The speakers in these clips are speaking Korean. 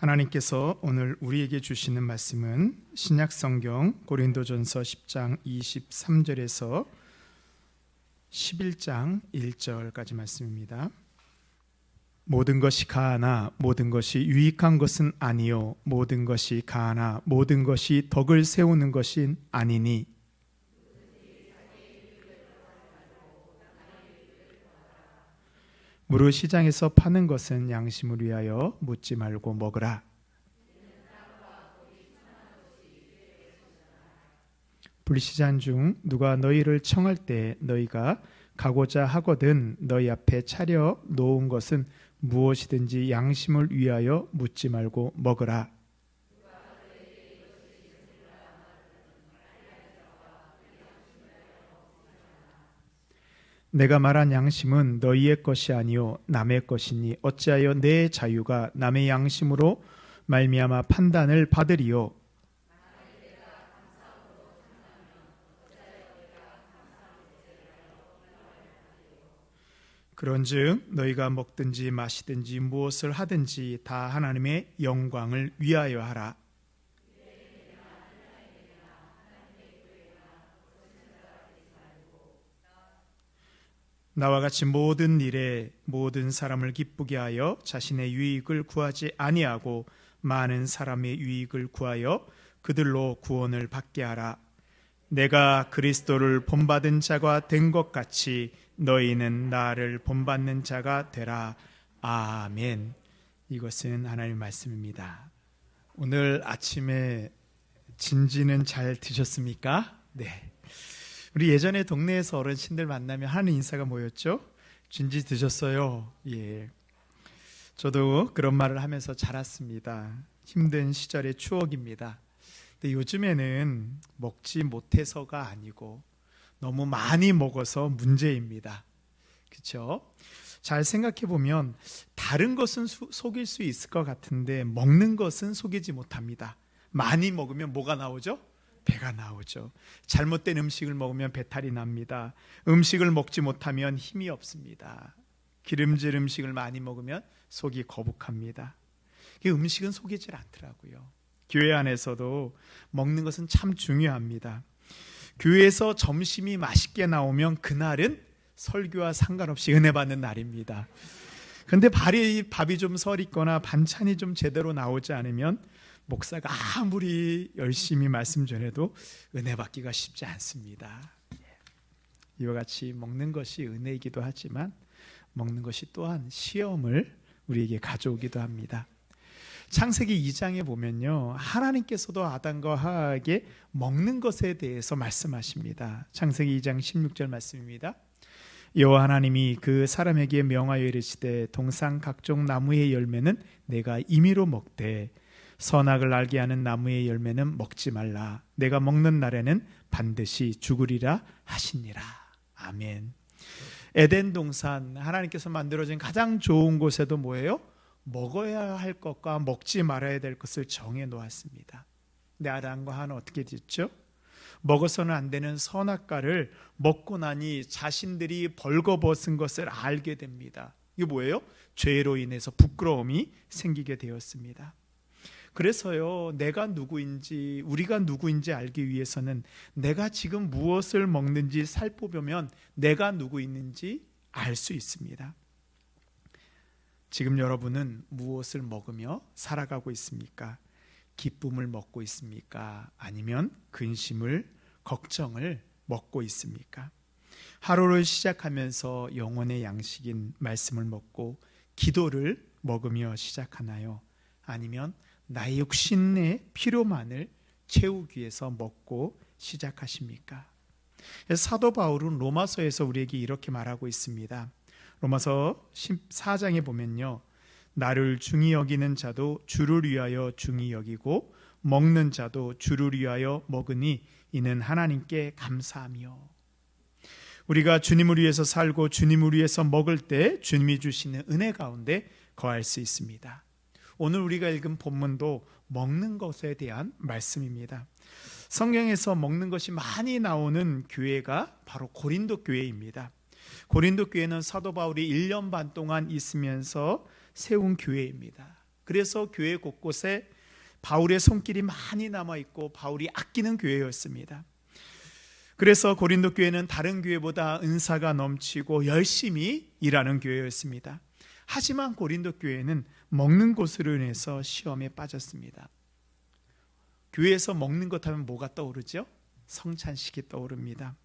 하나님께서 오늘 우리에게 주시는 말씀은 신약성경 고린도전서 10장 23절에서 11장 1절까지 말씀입니다. 모든 것이 가하나 모든 것이 유익한 것은 아니요 모든 것이 가하나 모든 것이 덕을 세우는 것은 아니니 무릇 시장에서 파는 것은 양심을 위하여 묻지 말고 먹으라. 불시잔 중 누가 너희를 청할 때 너희가 가고자 하거든 너희 앞에 차려 놓은 것은 무엇이든지 양심을 위하여 묻지 말고 먹으라. 내가 말한 양심은 너희의 것이 아니요 남의 것이니 어찌하여 내 자유가 남의 양심으로 말미암아 판단을 받으리요. 그런즉 너희가 먹든지 마시든지 무엇을 하든지 다 하나님의 영광을 위하여 하라. 나와 같이 모든 일에 모든 사람을 기쁘게 하여 자신의 유익을 구하지 아니하고 많은 사람의 유익을 구하여 그들로 구원을 받게 하라. 내가 그리스도를 본받은 자가 된 것 같이 너희는 나를 본받는 자가 되라. 아멘. 이것은 하나님의 말씀입니다. 오늘 아침에 진지는 잘 드셨습니까? 네. 우리 예전에 동네에서 어르신들 만나면 하는 인사가 뭐였죠? 진지 드셨어요? 예. 저도 그런 말을 하면서 자랐습니다. 힘든 시절의 추억입니다. 근데 요즘에는 먹지 못해서가 아니고 너무 많이 먹어서 문제입니다. 그렇죠? 잘 생각해 보면 다른 것은 속일 수 있을 것 같은데 먹는 것은 속이지 못합니다. 많이 먹으면 뭐가 나오죠? 배가 나오죠. 잘못된 음식을 먹으면 배탈이 납니다. 음식을 먹지 못하면 힘이 없습니다. 기름질 음식을 많이 먹으면 속이 거북합니다. 음식은 속이질 않더라고요. 교회 안에서도 먹는 것은 참 중요합니다. 교회에서 점심이 맛있게 나오면 그날은 설교와 상관없이 은혜 받는 날입니다. 그런데 밥이 좀 설있거나 반찬이 좀 제대로 나오지 않으면 목사가 아무리 열심히 말씀 전해도 은혜 받기가 쉽지 않습니다. 이와 같이 먹는 것이 은혜이기도 하지만 먹는 것이 또한 시험을 우리에게 가져오기도 합니다. 창세기 2장에 보면요, 하나님께서도 아담과 하와에게 먹는 것에 대해서 말씀하십니다. 창세기 2장 16절 말씀입니다. 여호와 하나님이 그 사람에게 명하여 이르시되 동산 각종 나무의 열매는 내가 임의로 먹되 선악을 알게 하는 나무의 열매는 먹지 말라. 내가 먹는 날에는 반드시 죽으리라 하시니라. 아멘. 에덴 동산, 하나님께서 만들어진 가장 좋은 곳에도 뭐예요? 먹어야 할 것과 먹지 말아야 될 것을 정해 놓았습니다. 근데 아담과 하와는 어떻게 됐죠? 먹어서는 안 되는 선악과를 먹고 나니 자신들이 벌거벗은 것을 알게 됩니다. 이게 뭐예요? 죄로 인해서 부끄러움이 생기게 되었습니다. 그래서요, 내가 누구인지, 우리가 누구인지 알기 위해서는 내가 지금 무엇을 먹는지 살펴보면 내가 누구인지 알 수 있습니다. 지금 여러분은 무엇을 먹으며 살아가고 있습니까? 기쁨을 먹고 있습니까? 아니면 근심을, 걱정을 먹고 있습니까? 하루를 시작하면서 영혼의 양식인 말씀을 먹고 기도를 먹으며 시작하나요? 아니면 나의 육신의 필요만을 채우기 위해서 먹고 시작하십니까? 사도 바울은 로마서에서 우리에게 이렇게 말하고 있습니다. 로마서 14장에 보면요, 나를 중히 여기는 자도 주를 위하여 중히 여기고 먹는 자도 주를 위하여 먹으니 이는 하나님께 감사하며. 우리가 주님을 위해서 살고 주님을 위해서 먹을 때 주님이 주시는 은혜 가운데 거할 수 있습니다. 오늘 우리가 읽은 본문도 먹는 것에 대한 말씀입니다. 성경에서 먹는 것이 많이 나오는 교회가 바로 고린도 교회입니다. 고린도 교회는 사도 바울이 1년 반 동안 있으면서 세운 교회입니다. 그래서 교회 곳곳에 바울의 손길이 많이 남아있고 바울이 아끼는 교회였습니다. 그래서 고린도 교회는 다른 교회보다 은사가 넘치고 열심히 일하는 교회였습니다. 하지만 고린도 교회는 먹는 것으로 인해서 시험에 빠졌습니다. 교회에서 먹는 것 하면 뭐가 떠오르죠? 성찬식이 떠오릅니다.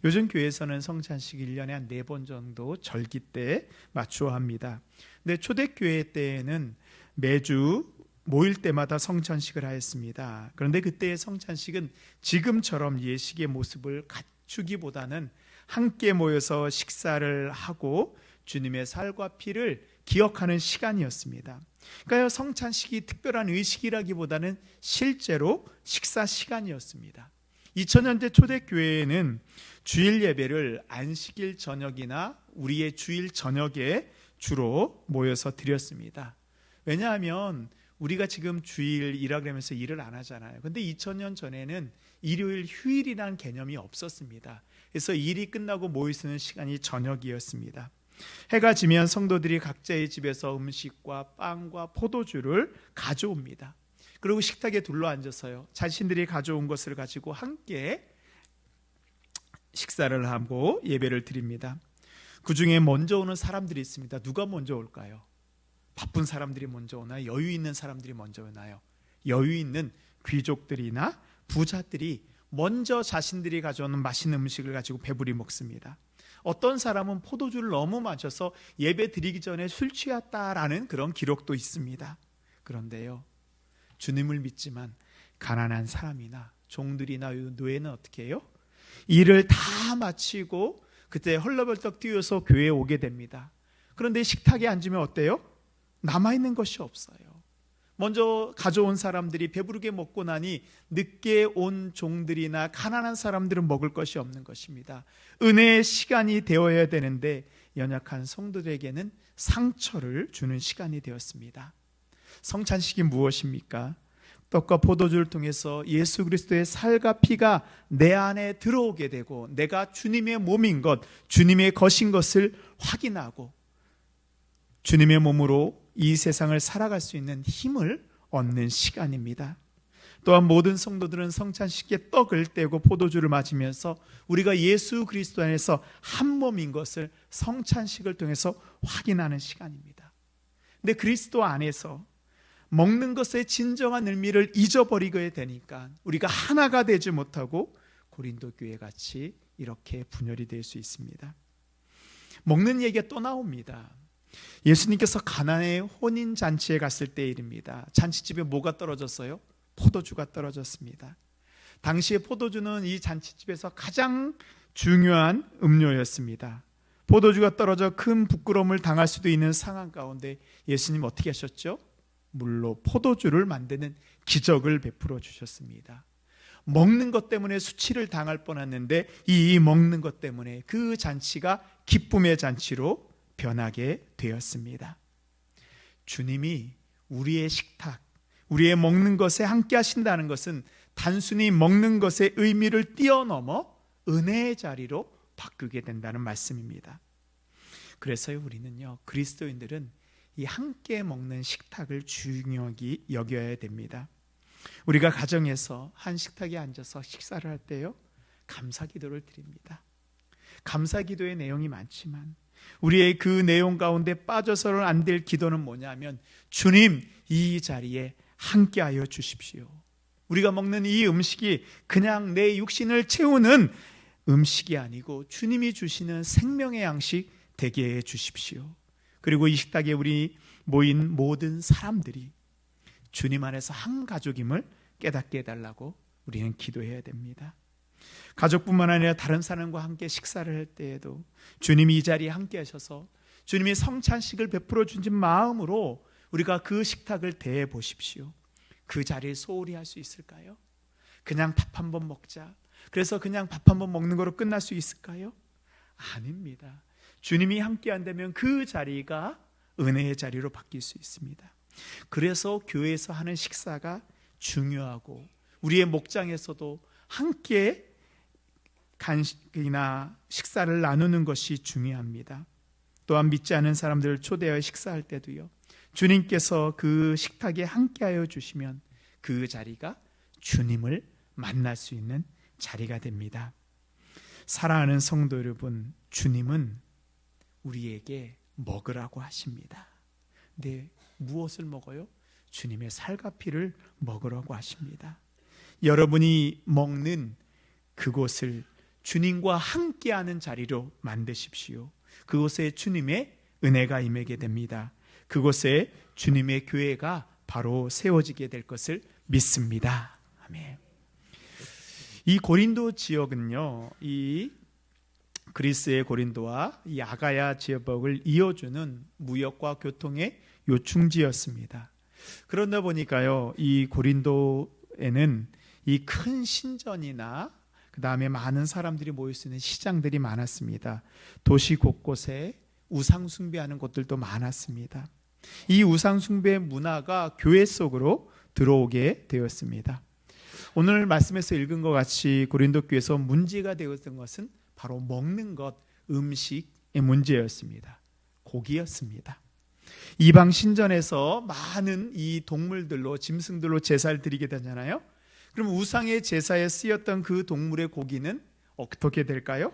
요즘 교회에서는 성찬식 1년에 한 4번 정도 절기 때 맞추어 합니다. 근데 초대교회 때에는 매주 모일 때마다 성찬식을 하였습니다. 그런데 그때의 성찬식은 지금처럼 예식의 모습을 갖추기보다는 함께 모여서 식사를 하고 주님의 살과 피를 기억하는 시간이었습니다. 그러니까 성찬식이 특별한 의식이라기보다는 실제로 식사 시간이었습니다. 2000년대 초대교회에는 주일 예배를 안식일 저녁이나 우리의 주일 저녁에 주로 모여서 드렸습니다. 왜냐하면 우리가 지금 주일이라 그러면서 일을 안 하잖아요. 근데 2000년 전에는 일요일 휴일이라는 개념이 없었습니다. 그래서 일이 끝나고 모일 수 있는 시간이 저녁이었습니다. 해가 지면 성도들이 각자의 집에서 음식과 빵과 포도주를 가져옵니다. 그리고 식탁에 둘러앉아서요, 자신들이 가져온 것을 가지고 함께 식사를 하고 예배를 드립니다. 그 중에 먼저 오는 사람들이 있습니다. 누가 먼저 올까요? 바쁜 사람들이 먼저 오나요? 여유 있는 사람들이 먼저 오나요? 여유 있는 귀족들이나 부자들이 먼저 자신들이 가져오는 맛있는 음식을 가지고 배부리 먹습니다. 어떤 사람은 포도주를 너무 마셔서 예배 드리기 전에 술 취했다라는 그런 기록도 있습니다. 그런데요, 주님을 믿지만 가난한 사람이나 종들이나 노예는 어떻게 해요? 일을 다 마치고 그때 헐레벌떡 뛰어서 교회에 오게 됩니다. 그런데 식탁에 앉으면 어때요? 남아있는 것이 없어요. 먼저 가져온 사람들이 배부르게 먹고 나니 늦게 온 종들이나 가난한 사람들은 먹을 것이 없는 것입니다. 은혜의 시간이 되어야 되는데 연약한 성도들에게는 상처를 주는 시간이 되었습니다. 성찬식이 무엇입니까? 떡과 포도주를 통해서 예수 그리스도의 살과 피가 내 안에 들어오게 되고 내가 주님의 몸인 것, 주님의 것인 것을 확인하고 주님의 몸으로 이 세상을 살아갈 수 있는 힘을 얻는 시간입니다. 또한 모든 성도들은 성찬식에 떡을 떼고 포도주를 맞으면서 우리가 예수 그리스도 안에서 한 몸인 것을 성찬식을 통해서 확인하는 시간입니다. 근데 그리스도 안에서 먹는 것의 진정한 의미를 잊어버리게 되니까 우리가 하나가 되지 못하고 고린도 교회 같이 이렇게 분열이 될 수 있습니다. 먹는 얘기가 또 나옵니다. 예수님께서 가나의 혼인잔치에 갔을 때 일입니다. 잔치집에 뭐가 떨어졌어요? 포도주가 떨어졌습니다. 당시에 포도주는 이 잔치집에서 가장 중요한 음료였습니다. 포도주가 떨어져 큰 부끄러움을 당할 수도 있는 상황 가운데 예수님 어떻게 하셨죠? 물로 포도주를 만드는 기적을 베풀어 주셨습니다. 먹는 것 때문에 수치를 당할 뻔했는데 이 먹는 것 때문에 그 잔치가 기쁨의 잔치로 변하게 되었습니다. 주님이 우리의 식탁, 우리의 먹는 것에 함께 하신다는 것은 단순히 먹는 것의 의미를 뛰어넘어 은혜의 자리로 바꾸게 된다는 말씀입니다. 그래서 우리는요, 그리스도인들은 이 함께 먹는 식탁을 중요하게 여겨야 됩니다. 우리가 가정에서 한 식탁에 앉아서 식사를 할 때요, 감사 기도를 드립니다. 감사 기도의 내용이 많지만 우리의 그 내용 가운데 빠져서는 안 될 기도는 뭐냐면, 주님, 이 자리에 함께하여 주십시오. 우리가 먹는 이 음식이 그냥 내 육신을 채우는 음식이 아니고 주님이 주시는 생명의 양식 되게 해 주십시오. 그리고 이 식탁에 우리 모인 모든 사람들이 주님 안에서 한 가족임을 깨닫게 해달라고 우리는 기도해야 됩니다. 가족뿐만 아니라 다른 사람과 함께 식사를 할 때에도 주님이 이 자리에 함께 하셔서 주님이 성찬식을 베풀어 주신 마음으로 우리가 그 식탁을 대해 보십시오. 그 자리를 소홀히 할 수 있을까요? 그냥 밥 한 번 먹자, 그래서 그냥 밥 한 번 먹는 거로 끝날 수 있을까요? 아닙니다. 주님이 함께 한다면 그 자리가 은혜의 자리로 바뀔 수 있습니다. 그래서 교회에서 하는 식사가 중요하고 우리의 목장에서도 함께 간식이나 식사를 나누는 것이 중요합니다. 또한 믿지 않은 사람들을 초대하여 식사할 때도요, 주님께서 그 식탁에 함께하여 주시면 그 자리가 주님을 만날 수 있는 자리가 됩니다. 사랑하는 성도 여러분, 주님은 우리에게 먹으라고 하십니다. 근데 무엇을 먹어요? 주님의 살과 피를 먹으라고 하십니다. 여러분이 먹는 그곳을 주님과 함께하는 자리로 만드십시오. 그곳에 주님의 은혜가 임하게 됩니다. 그곳에 주님의 교회가 바로 세워지게 될 것을 믿습니다. 아멘. 이 고린도 지역은요, 이 그리스의 고린도와 이 아가야 지역을 이어주는 무역과 교통의 요충지였습니다. 그러다 보니까요, 이 고린도에는 이 큰 신전이나 그 다음에 많은 사람들이 모일 수 있는 시장들이 많았습니다. 도시 곳곳에 우상 숭배하는 곳들도 많았습니다. 이 우상 숭배 문화가 교회 속으로 들어오게 되었습니다. 오늘 말씀에서 읽은 것 같이 고린도 교회에서 문제가 되었던 것은 바로 먹는 것, 음식의 문제였습니다. 고기였습니다. 이방 신전에서 많은 이 동물들로, 짐승들로 제사를 드리게 되잖아요. 그럼 우상의 제사에 쓰였던 그 동물의 고기는 어떻게 될까요?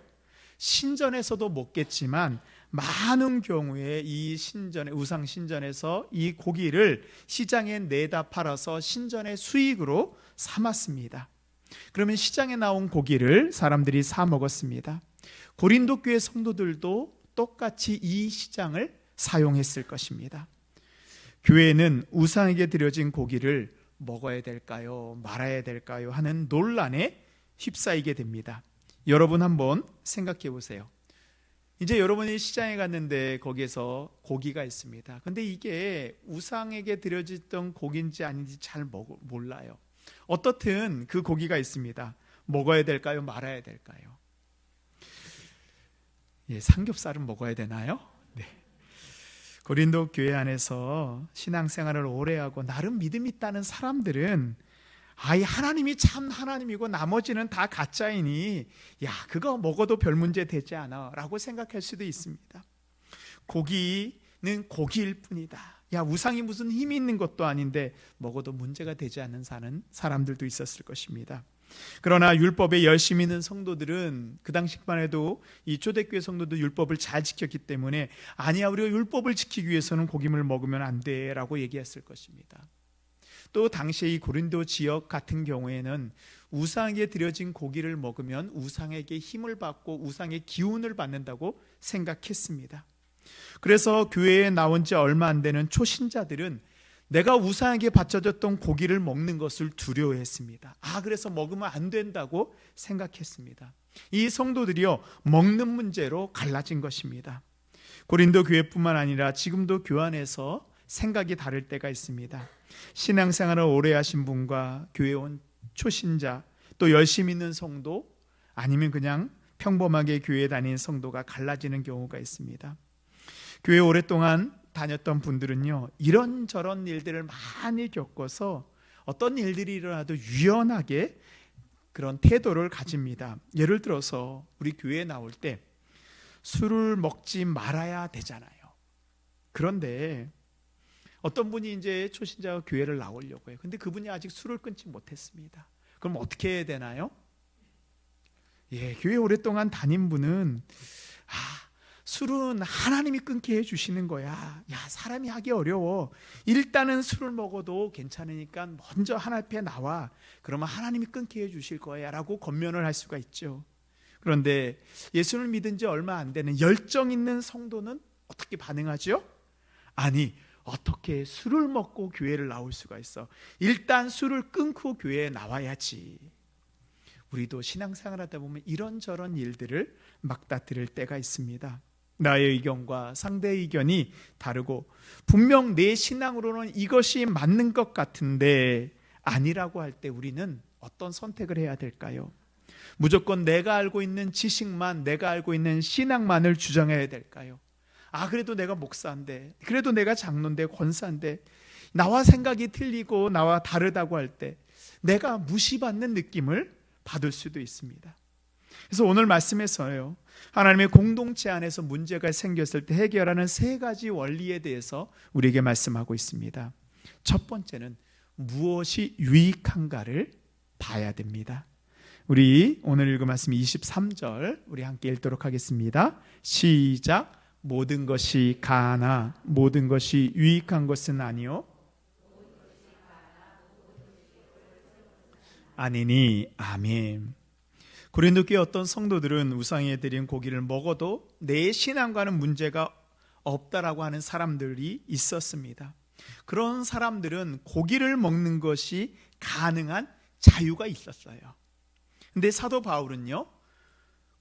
신전에서도 먹겠지만 많은 경우에 이 신전에, 우상 신전에서 이 고기를 시장에 내다 팔아서 신전의 수익으로 삼았습니다. 그러면 시장에 나온 고기를 사람들이 사 먹었습니다. 고린도 교회 성도들도 똑같이 이 시장을 사용했을 것입니다. 교회는 우상에게 드려진 고기를 먹어야 될까요? 말아야 될까요? 하는 논란에 휩싸이게 됩니다. 여러분 한번 생각해 보세요. 이제 여러분이 시장에 갔는데 거기에서 고기가 있습니다. 근데 이게 우상에게 드려졌던 고기인지 아닌지 잘 몰라요. 어떻든 그 고기가 있습니다. 먹어야 될까요? 말아야 될까요? 예, 삼겹살은 먹어야 되나요? 네. 고린도 교회 안에서 신앙생활을 오래 하고 나름 믿음이 있다는 사람들은 하나님이 참 하나님이고 나머지는 다 가짜이니 그거 먹어도 별 문제 되지 않아 라고 생각할 수도 있습니다. 고기는 고기일 뿐이다. 우상이 무슨 힘이 있는 것도 아닌데 먹어도 문제가 되지 않는 사람들도 있었을 것입니다. 그러나 율법에 열심히 있는 성도들은 그 당시만 해도 이 초대교회 성도도 율법을 잘 지켰기 때문에 우리가 율법을 지키기 위해서는 고기를 먹으면 안 돼 라고 얘기했을 것입니다. 또 당시에 이 고린도 지역 같은 경우에는 우상에게 드려진 고기를 먹으면 우상에게 힘을 받고 우상의 기운을 받는다고 생각했습니다. 그래서 교회에 나온 지 얼마 안 되는 초신자들은 내가 우상에게 바쳐졌던 고기를 먹는 것을 두려워했습니다. 그래서 먹으면 안 된다고 생각했습니다. 이 성도들이요, 먹는 문제로 갈라진 것입니다. 고린도 교회뿐만 아니라 지금도 교회 안에서 생각이 다를 때가 있습니다. 신앙생활을 오래 하신 분과 교회 온 초신자, 또 열심히 있는 성도, 아니면 그냥 평범하게 교회 다니는 성도가 갈라지는 경우가 있습니다. 교회 오랫동안 다녔던 분들은요, 이런저런 일들을 많이 겪어서 어떤 일들이 일어나도 유연하게 그런 태도를 가집니다. 예를 들어서 우리 교회에 나올 때 술을 먹지 말아야 되잖아요. 그런데 어떤 분이 이제 초신자가 교회를 나오려고 해요. 근데 그분이 아직 술을 끊지 못했습니다. 그럼 어떻게 해야 되나요? 교회 오랫동안 다닌 분은 술은 하나님이 끊게 해주시는 거야. 사람이 하기 어려워. 일단은 술을 먹어도 괜찮으니까 먼저 하나님 앞에 나와. 그러면 하나님이 끊게 해주실 거야 라고 권면을 할 수가 있죠. 그런데 예수를 믿은 지 얼마 안 되는 열정 있는 성도는 어떻게 반응하죠? 어떻게 술을 먹고 교회를 나올 수가 있어? 일단 술을 끊고 교회에 나와야지. 우리도 신앙생활 하다 보면 이런저런 일들을 막다트릴 때가 있습니다. 나의 의견과 상대의 의견이 다르고 분명 내 신앙으로는 이것이 맞는 것 같은데 아니라고 할 때 우리는 어떤 선택을 해야 될까요? 무조건 내가 알고 있는 지식만, 내가 알고 있는 신앙만을 주장해야 될까요? 그래도 내가 목사인데, 그래도 내가 장로인데, 권사인데, 나와 생각이 틀리고 나와 다르다고 할 때 내가 무시받는 느낌을 받을 수도 있습니다. 그래서 오늘 말씀에서요, 하나님의 공동체 안에서 문제가 생겼을 때 해결하는 세 가지 원리에 대해서 우리에게 말씀하고 있습니다. 첫 번째는 무엇이 유익한가를 봐야 됩니다. 우리 오늘 읽은 말씀 23절 우리 함께 읽도록 하겠습니다. 시작. 모든 것이 가하나 모든 것이 유익한 것은 아니요 아니니. 아멘. 고린도교회 어떤 성도들은 우상에 드린 고기를 먹어도 내 신앙과는 문제가 없다라고 하는 사람들이 있었습니다. 그런 사람들은 고기를 먹는 것이 가능한 자유가 있었어요. 근데 사도 바울은요,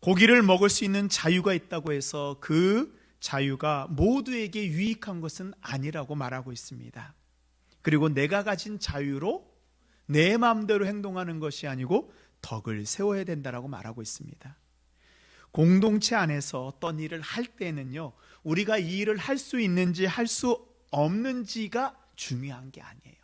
고기를 먹을 수 있는 자유가 있다고 해서 그 자유가 모두에게 유익한 것은 아니라고 말하고 있습니다. 그리고 내가 가진 자유로 내 마음대로 행동하는 것이 아니고 덕을 세워야 된다라고 말하고 있습니다. 공동체 안에서 어떤 일을 할 때는요, 우리가 이 일을 할 수 있는지 할 수 없는지가 중요한 게 아니에요.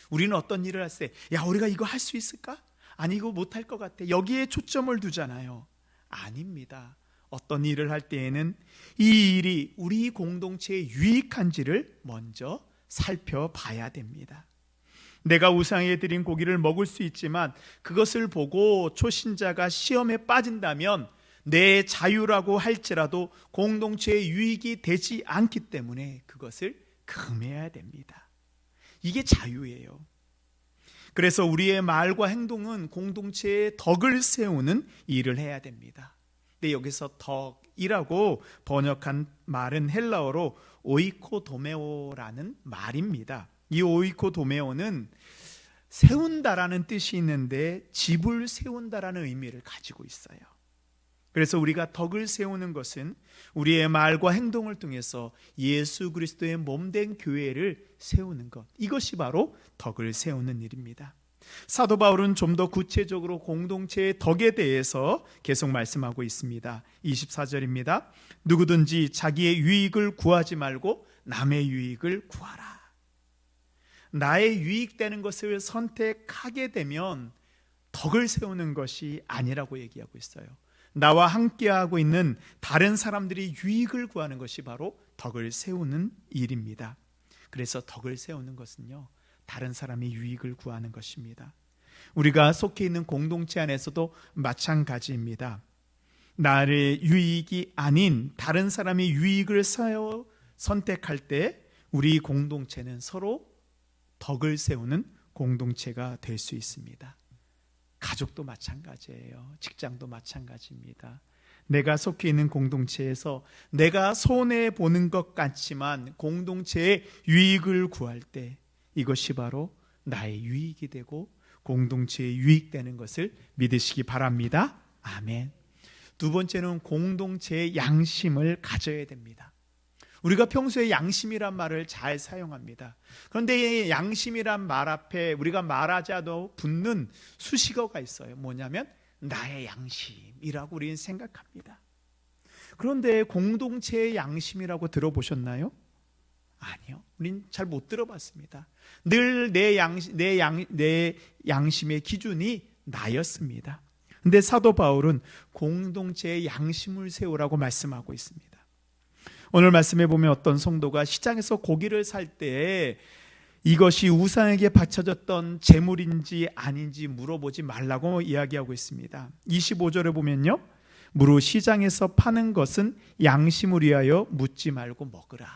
우리는 어떤 일을 할 때 야, 우리가 이거 할 수 있을까? 아니, 이거 못할 것 같아. 여기에 초점을 두잖아요. 아닙니다. 어떤 일을 할 때에는 이 일이 우리 공동체에 유익한지를 먼저 살펴봐야 됩니다. 내가 우상에 드린 고기를 먹을 수 있지만 그것을 보고 초신자가 시험에 빠진다면 내 자유라고 할지라도 공동체에 유익이 되지 않기 때문에 그것을 금해야 됩니다. 이게 자유예요. 그래서 우리의 말과 행동은 공동체의 덕을 세우는 일을 해야 됩니다. 근데 여기서 덕이라고 번역한 말은 헬라어로 오이코도메오라는 말입니다. 이 오이코도메오는 세운다라는 뜻이 있는데 집을 세운다라는 의미를 가지고 있어요. 그래서 우리가 덕을 세우는 것은 우리의 말과 행동을 통해서 예수 그리스도의 몸된 교회를 세우는 것, 이것이 바로 덕을 세우는 일입니다. 사도 바울은 좀 더 구체적으로 공동체의 덕에 대해서 계속 말씀하고 있습니다. 24절입니다. 누구든지 자기의 유익을 구하지 말고 남의 유익을 구하라. 나의 유익되는 것을 선택하게 되면 덕을 세우는 것이 아니라고 얘기하고 있어요. 나와 함께하고 있는 다른 사람들이 유익을 구하는 것이 바로 덕을 세우는 일입니다. 그래서 덕을 세우는 것은요, 다른 사람의 유익을 구하는 것입니다. 우리가 속해 있는 공동체 안에서도 마찬가지입니다. 나의 유익이 아닌 다른 사람의 유익을 선택할 때 우리 공동체는 서로 덕을 세우는 공동체가 될 수 있습니다. 가족도 마찬가지예요. 직장도 마찬가지입니다. 내가 속해 있는 공동체에서 내가 손해보는 것 같지만 공동체의 유익을 구할 때 이것이 바로 나의 유익이 되고 공동체의 유익되는 것을 믿으시기 바랍니다. 아멘. 두 번째는 공동체의 양심을 가져야 됩니다. 우리가 평소에 양심이란 말을 잘 사용합니다. 그런데 이 양심이란 말 앞에 우리가 말하자도 붙는 수식어가 있어요. 뭐냐면 나의 양심이라고 우리는 생각합니다. 그런데 공동체의 양심이라고 들어보셨나요? 아니요. 우린 잘 못 들어봤습니다. 늘 내 양심의 기준이 나였습니다. 근데 사도 바울은 공동체의 양심을 세우라고 말씀하고 있습니다. 오늘 말씀해 보면 어떤 성도가 시장에서 고기를 살 때 이것이 우상에게 바쳐졌던 재물인지 아닌지 물어보지 말라고 이야기하고 있습니다. 25절에 보면요, 무릇 시장에서 파는 것은 양심을 위하여 묻지 말고 먹으라.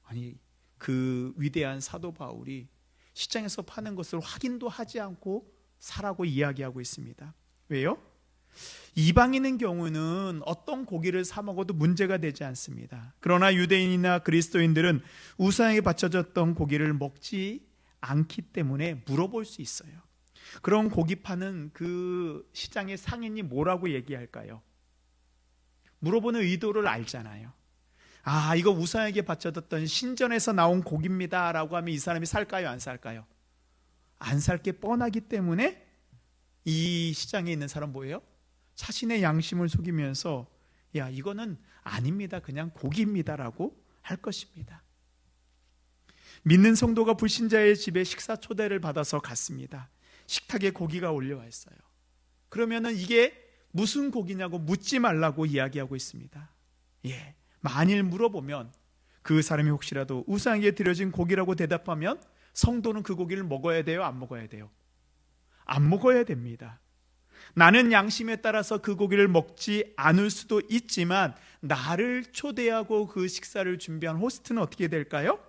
아니, 그 위대한 사도 바울이 시장에서 파는 것을 확인도 하지 않고 사라고 이야기하고 있습니다. 왜요? 이방인의 경우는 어떤 고기를 사 먹어도 문제가 되지 않습니다. 그러나 유대인이나 그리스도인들은 우상에게 바쳐졌던 고기를 먹지 않기 때문에 물어볼 수 있어요. 그런 고기 파는 그 시장의 상인이 뭐라고 얘기할까요? 물어보는 의도를 알잖아요. 아, 이거 우상에게 바쳐졌던 신전에서 나온 고기입니다 라고 하면 이 사람이 살까요, 안 살까요? 안 살 게 뻔하기 때문에 이 시장에 있는 사람 뭐예요? 자신의 양심을 속이면서 야, 이거는 아닙니다, 그냥 고기입니다라고 할 것입니다. 믿는 성도가 불신자의 집에 식사 초대를 받아서 갔습니다. 식탁에 고기가 올려와 있어요. 그러면은 이게 무슨 고기냐고 묻지 말라고 이야기하고 있습니다. 만일 물어보면 그 사람이 혹시라도 우상에게 드려진 고기라고 대답하면 성도는 그 고기를 먹어야 돼요? 안 먹어야 돼요? 안 먹어야 됩니다. 나는 양심에 따라서 그 고기를 먹지 않을 수도 있지만 나를 초대하고 그 식사를 준비한 호스트는 어떻게 될까요?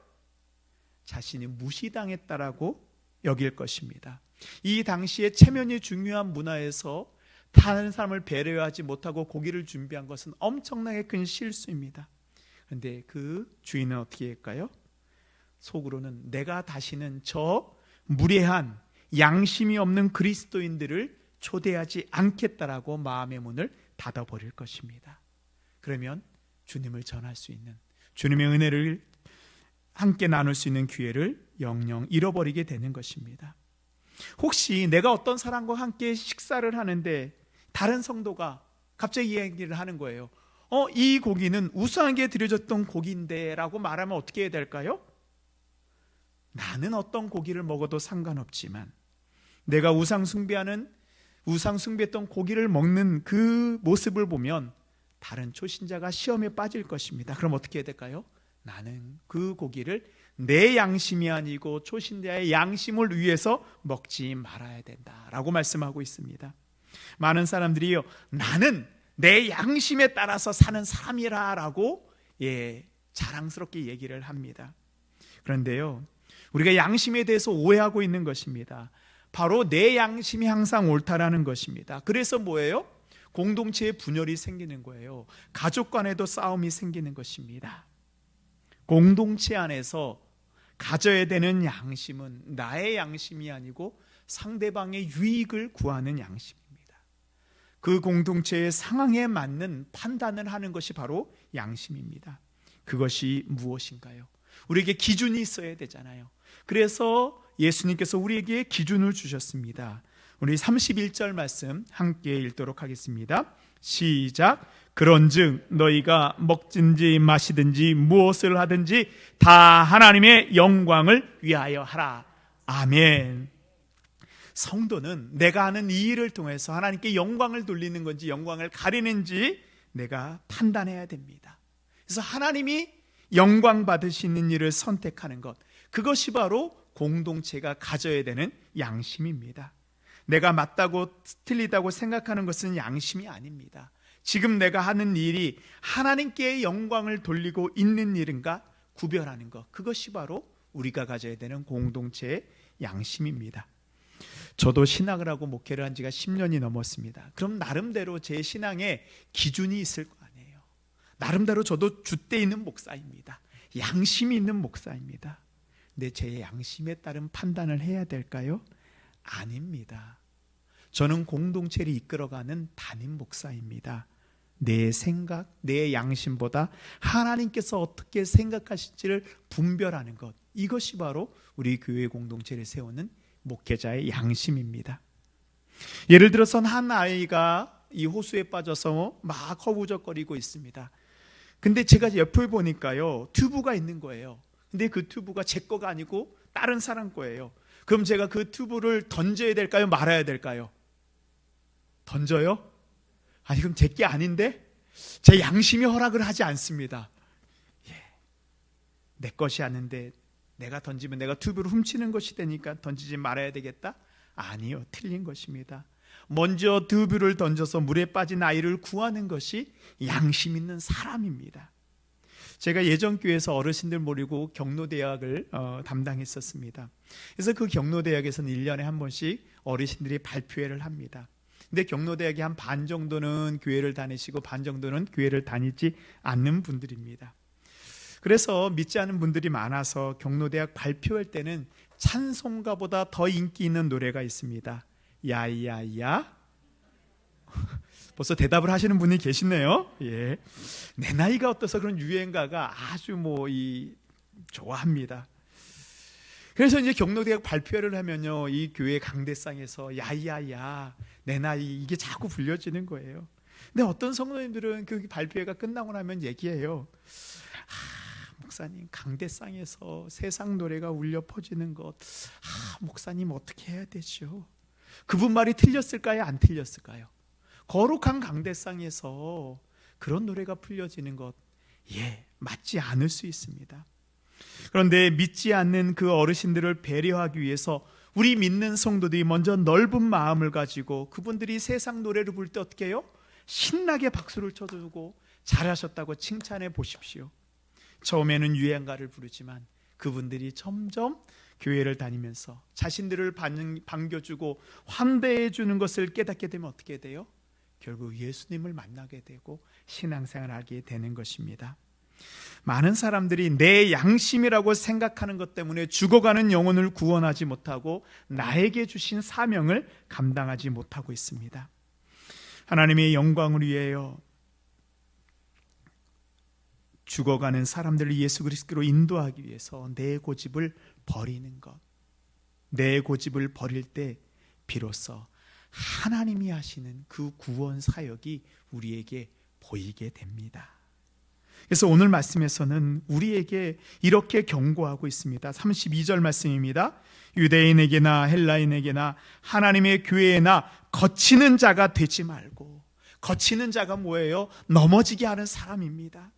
자신이 무시당했다라고 여길 것입니다. 이 당시에 체면이 중요한 문화에서 다른 사람을 배려하지 못하고 고기를 준비한 것은 엄청나게 큰 실수입니다. 그런데 그 주인은 어떻게 할까요? 속으로는 내가 다시는 저 무례한 양심이 없는 그리스도인들을 초대하지 않겠다라고 마음의 문을 닫아버릴 것입니다. 그러면 주님을 전할 수 있는, 주님의 은혜를 함께 나눌 수 있는 기회를 영영 잃어버리게 되는 것입니다. 혹시 내가 어떤 사람과 함께 식사를 하는데 다른 성도가 갑자기 이 얘기를 하는 거예요. 이 고기는 우상에게 드려졌던 고기인데 라고 말하면 어떻게 해야 될까요? 나는 어떤 고기를 먹어도 상관없지만 내가 우상 숭배했던 고기를 먹는 그 모습을 보면 다른 초신자가 시험에 빠질 것입니다. 그럼 어떻게 해야 될까요? 나는 그 고기를 내 양심이 아니고 초신자의 양심을 위해서 먹지 말아야 된다라고 말씀하고 있습니다. 많은 사람들이요, 나는 내 양심에 따라서 사는 사람이라고 자랑스럽게 얘기를 합니다. 그런데요, 우리가 양심에 대해서 오해하고 있는 것입니다. 바로 내 양심이 항상 옳다라는 것입니다. 그래서 뭐예요? 공동체에 분열이 생기는 거예요. 가족 간에도 싸움이 생기는 것입니다. 공동체 안에서 가져야 되는 양심은 나의 양심이 아니고 상대방의 유익을 구하는 양심입니다. 그 공동체의 상황에 맞는 판단을 하는 것이 바로 양심입니다. 그것이 무엇인가요? 우리에게 기준이 있어야 되잖아요. 그래서 예수님께서 우리에게 기준을 주셨습니다. 우리 31절 말씀 함께 읽도록 하겠습니다. 시작. 그런즉 너희가 먹든지 마시든지 무엇을 하든지 다 하나님의 영광을 위하여 하라. 아멘. 성도는 내가 하는 이 일을 통해서 하나님께 영광을 돌리는 건지 영광을 가리는지 내가 판단해야 됩니다. 그래서 하나님이 영광 받으시는 일을 선택하는 것, 그것이 바로 공동체가 가져야 되는 양심입니다. 내가 맞다고 틀리다고 생각하는 것은 양심이 아닙니다. 지금 내가 하는 일이 하나님께 영광을 돌리고 있는 일인가 구별하는 것, 그것이 바로 우리가 가져야 되는 공동체의 양심입니다. 저도 신학을 하고 목회를 한 지가 10년이 넘었습니다. 그럼 나름대로 제 신앙에 기준이 있을 거 아니에요. 나름대로 저도 줏대 있는 목사입니다. 양심이 있는 목사입니다. 근데 제 양심에 따른 판단을 해야 될까요? 아닙니다. 저는 공동체를 이끌어가는 담임 목사입니다. 내 생각, 내 양심보다 하나님께서 어떻게 생각하실지를 분별하는 것, 이것이 바로 우리 교회 공동체를 세우는 목회자의 양심입니다. 예를 들어서 한 아이가 이 호수에 빠져서 막 허우적거리고 있습니다. 근데 제가 옆에 보니까요, 튜브가 있는 거예요. 근데 그 튜브가 제 거가 아니고 다른 사람 거예요. 그럼 제가 그 튜브를 던져야 될까요? 말아야 될까요? 던져요? 아니, 그럼 제 게 아닌데? 제 양심이 허락을 하지 않습니다. 내 것이 아닌데 내가 던지면 내가 튜브를 훔치는 것이 되니까 던지지 말아야 되겠다? 아니요, 틀린 것입니다. 먼저 튜브를 던져서 물에 빠진 아이를 구하는 것이 양심 있는 사람입니다. 제가 예전 교회에서 어르신들 모시고 경로대학을 담당했었습니다. 그래서 그 경로대학에서는 1년에 한 번씩 어르신들이 발표회를 합니다. 근데 경로대학이 한 반 정도는 교회를 다니시고 반 정도는 교회를 다니지 않는 분들입니다. 그래서 믿지 않는 분들이 많아서 경로대학 발표할 때는 찬송가보다 더 인기 있는 노래가 있습니다. 야야야. 벌써 대답을 하시는 분이 계시네요. 내 나이가 어때서 그런 유행가가 아주 좋아합니다. 그래서 이제 경로대학 발표를 하면요, 이 교회 강대상에서 야야야, 내 나이, 이게 자꾸 불려지는 거예요. 근데 어떤 성도님들은 그 발표회가 끝나고 나면 얘기해요. 목사님, 강대상에서 세상 노래가 울려 퍼지는 것, 목사님 어떻게 해야 되죠? 그분 말이 틀렸을까요? 안 틀렸을까요? 거룩한 강대상에서 그런 노래가 풀려지는 것, 맞지 않을 수 있습니다. 그런데 믿지 않는 그 어르신들을 배려하기 위해서 우리 믿는 성도들이 먼저 넓은 마음을 가지고 그분들이 세상 노래를 부를 때 어떻게 해요? 신나게 박수를 쳐주고 잘하셨다고 칭찬해 보십시오. 처음에는 유행가를 부르지만 그분들이 점점 교회를 다니면서 자신들을 반겨주고 환대해 주는 것을 깨닫게 되면 어떻게 돼요? 결국 예수님을 만나게 되고 신앙생활을 하게 되는 것입니다. 많은 사람들이 내 양심이라고 생각하는 것 때문에 죽어가는 영혼을 구원하지 못하고 나에게 주신 사명을 감당하지 못하고 있습니다. 하나님의 영광을 위하여 죽어가는 사람들을 예수 그리스도로 인도하기 위해서 내 고집을 버리는 것, 내 고집을 버릴 때 비로소 하나님이 하시는 그 구원 사역이 우리에게 보이게 됩니다. 그래서 오늘 말씀에서는 우리에게 이렇게 경고하고 있습니다. 32절 말씀입니다. 유대인에게나 헬라인에게나 하나님의 교회에나 거치는 자가 되지 말고, 거치는 자가 뭐예요? 넘어지게 하는 사람입니다.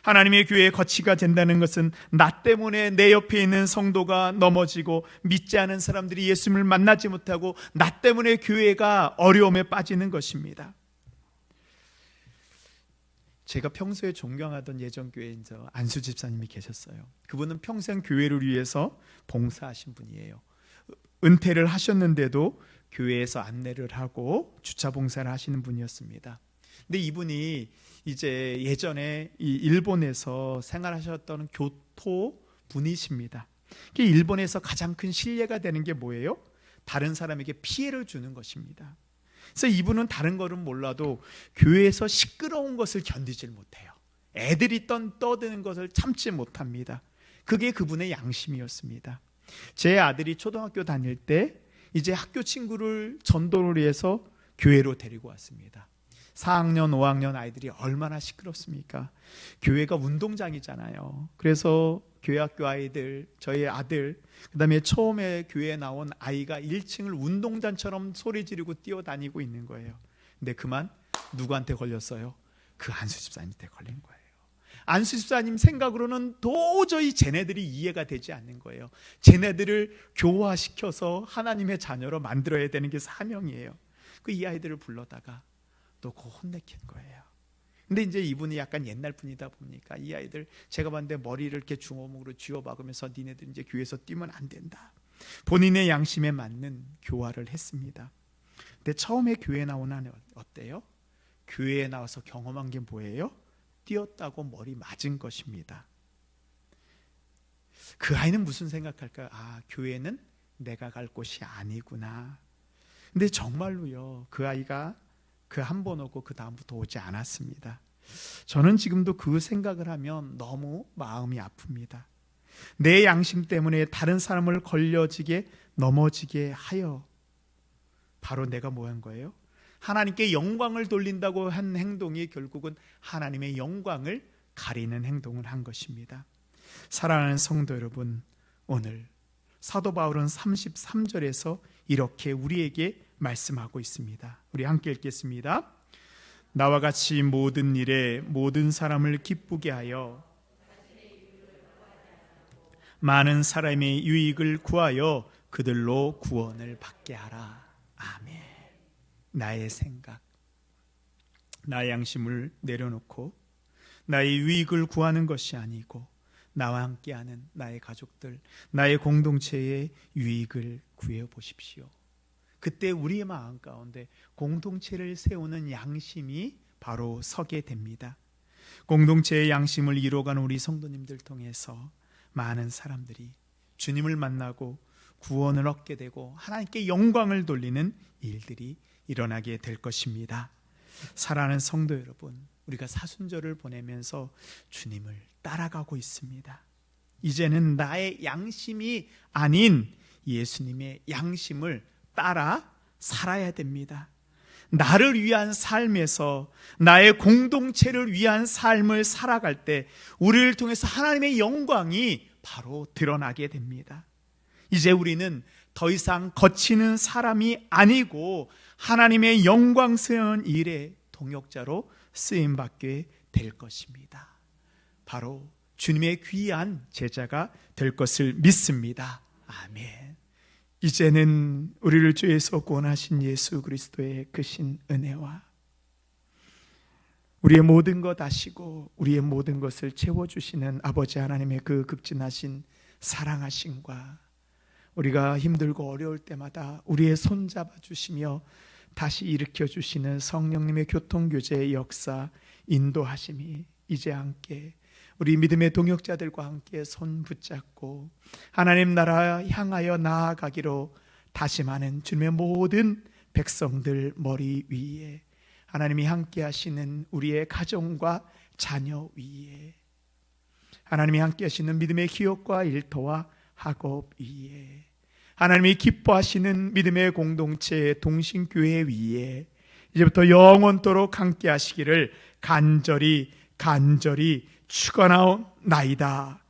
하나님의 교회에 거치가 된다는 것은 나 때문에 내 옆에 있는 성도가 넘어지고 믿지 않은 사람들이 예수님을 만나지 못하고 나 때문에 교회가 어려움에 빠지는 것입니다. 제가 평소에 존경하던 예전교회인 안수 집사님이 계셨어요. 그분은 평생 교회를 위해서 봉사하신 분이에요. 은퇴를 하셨는데도 교회에서 안내를 하고 주차 봉사를 하시는 분이었습니다. 근데 이분이 이제 예전에 이 일본에서 생활하셨던 교토 분이십니다. 일본에서 가장 큰 신뢰가 되는 게 뭐예요? 다른 사람에게 피해를 주는 것입니다. 그래서 이분은 다른 거는 몰라도 교회에서 시끄러운 것을 견디질 못해요. 애들이 떠드는 것을 참지 못합니다. 그게 그분의 양심이었습니다. 제 아들이 초등학교 다닐 때 이제 학교 친구를 전도를 위해서 교회로 데리고 왔습니다. 4학년, 5학년 아이들이 얼마나 시끄럽습니까? 교회가 운동장이잖아요. 그래서 교회 학교 아이들, 저희 아들, 그 다음에 처음에 교회에 나온 아이가 1층을 운동장처럼 소리 지르고 뛰어다니고 있는 거예요. 근데 그만 누구한테 걸렸어요? 그 안수 집사님한테 걸린 거예요. 안수 집사님 생각으로는 도저히 쟤네들이 이해가 되지 않는 거예요. 쟤네들을 교화시켜서 하나님의 자녀로 만들어야 되는 게 사명이에요. 이 아이들을 불러다가 또 혼내킨 거예요. 근데 이제 이분이 약간 옛날 분이다 보니까 이 아이들 제가 봤는데 머리를 이렇게 중어목으로 쥐어박으면서 니네들 이제 교회에서 뛰면 안 된다. 본인의 양심에 맞는 교화를 했습니다. 근데 처음에 교회에 나온 아이 어때요? 교회에 나와서 경험한 게 뭐예요? 뛰었다고 머리 맞은 것입니다. 그 아이는 무슨 생각할까요? 교회는 내가 갈 곳이 아니구나. 근데 정말로요, 그 아이가 그 한 번 오고 그 다음부터 오지 않았습니다. 저는 지금도 그 생각을 하면 너무 마음이 아픕니다. 내 양심 때문에 다른 사람을 걸려지게 넘어지게 하여 바로 내가 뭐 한 거예요? 하나님께 영광을 돌린다고 한 행동이 결국은 하나님의 영광을 가리는 행동을 한 것입니다. 사랑하는 성도 여러분, 오늘 사도 바울은 33절에서 이렇게 우리에게 말씀하고 있습니다. 우리 함께 읽겠습니다. 나와 같이 모든 일에 모든 사람을 기쁘게 하여 많은 사람의 유익을 구하여 그들로 구원을 받게 하라. 아멘. 나의 생각, 나의 양심을 내려놓고 나의 유익을 구하는 것이 아니고 나와 함께하는 나의 가족들, 나의 공동체의 유익을 구해 보십시오. 그때 우리의 마음 가운데 공동체를 세우는 양심이 바로 서게 됩니다. 공동체의 양심을 이루어가는 우리 성도님들 통해서 많은 사람들이 주님을 만나고 구원을 얻게 되고 하나님께 영광을 돌리는 일들이 일어나게 될 것입니다. 사랑하는 성도 여러분, 우리가 사순절을 보내면서 주님을 따라가고 있습니다. 이제는 나의 양심이 아닌 예수님의 양심을 따라 살아야 됩니다. 나를 위한 삶에서 나의 공동체를 위한 삶을 살아갈 때 우리를 통해서 하나님의 영광이 바로 드러나게 됩니다. 이제 우리는 더 이상 거치는 사람이 아니고 하나님의 영광스러운 일에 동역자로 쓰임받게 될 것입니다. 바로 주님의 귀한 제자가 될 것을 믿습니다. 아멘. 이제는 우리를 죄에서 구원하신 예수 그리스도의 크신 은혜와 우리의 모든 것 아시고 우리의 모든 것을 채워주시는 아버지 하나님의 그 극진하신 사랑하심과 우리가 힘들고 어려울 때마다 우리의 손 잡아주시며 다시 일으켜주시는 성령님의 교통교제의 역사, 인도하심이 이제 함께 우리 믿음의 동역자들과 함께 손 붙잡고 하나님 나라 향하여 나아가기로 다짐하는 주님의 모든 백성들 머리 위에 하나님이 함께 하시는 우리의 가정과 자녀 위에 하나님이 함께 하시는 믿음의 기업과 일터와 학업 위에 하나님이 기뻐하시는 믿음의 공동체 동신교회 위에 이제부터 영원토록 함께 하시기를 간절히 축원하옵나이다.